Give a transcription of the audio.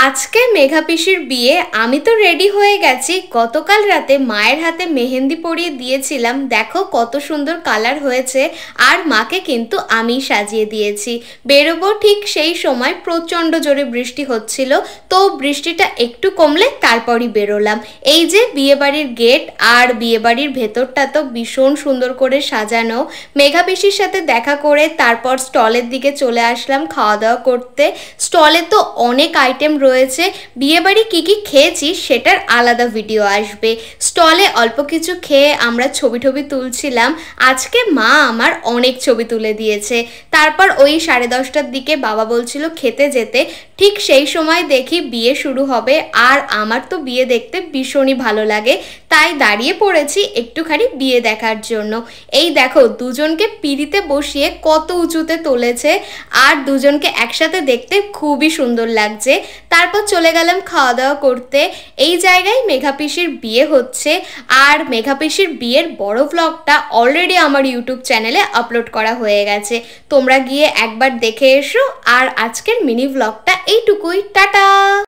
আজকে মেঘা পিসির বিয়ে। আমি তো রেডি হয়ে গেছি। গতকাল রাতে মায়ের হাতে মেহেন্দি পরিয়ে দিয়েছিলাম, দেখো কত সুন্দর কালার হয়েছে। আর মাকে কিন্তু আমি সাজিয়ে দিয়েছি। বেরোবো ঠিক সেই সময় প্রচণ্ড জোরে বৃষ্টি হচ্ছিল, তো বৃষ্টিটা একটু কমলে তারপরই বেরোলাম। এই যে বিয়েবাড়ির গেট, আর বিয়েবাড়ির ভেতরটা তো ভীষণ সুন্দর করে সাজানো। মেঘা পিসির সাথে দেখা করে তারপর স্টলের দিকে চলে আসলাম খাওয়া দাওয়া করতে। স্টলে তো অনেক আইটেম রয়েছে। বিয়েবাড়ি কি কি খেয়েছি সেটার আলাদা ভিডিও আসবে। স্টলে অল্প কিছু খেয়ে আমরা ছবি টবি তুলছিলাম। আজকে মা আমার অনেক ছবি তুলে দিয়েছে। তারপর ওই 10:30টার দিকে বাবা বলছিল খেতে যেতে। ঠিক সেই সময় দেখি বিয়ে শুরু হবে, আর আমার তো বিয়ে দেখতে ভীষণই ভালো লাগে, তাই দাঁড়িয়ে পড়েছি একটুখানি বিয়ে দেখার জন্য। এই দেখো দুজনকে পিঁড়িতে বসিয়ে কত উঁচুতে তুলেছে, আর দুজনকে একসাথে দেখতে খুবই সুন্দর লাগছে। তারপর চলে গেলাম খাওয়া দাওয়া করতে। এই জায়গায় মেঘা পিসির বিয়ে হচ্ছে, আর মেঘা পিসির বিয়ের বড় ভ্লগটা অলরেডি আমার ইউটিউব চ্যানেলে আপলোড করা হয়ে গেছে। তোমরা গিয়ে একবার দেখে এসো। আর আজকের মিনি ভ্লগটা এইটুকুই। টাটা।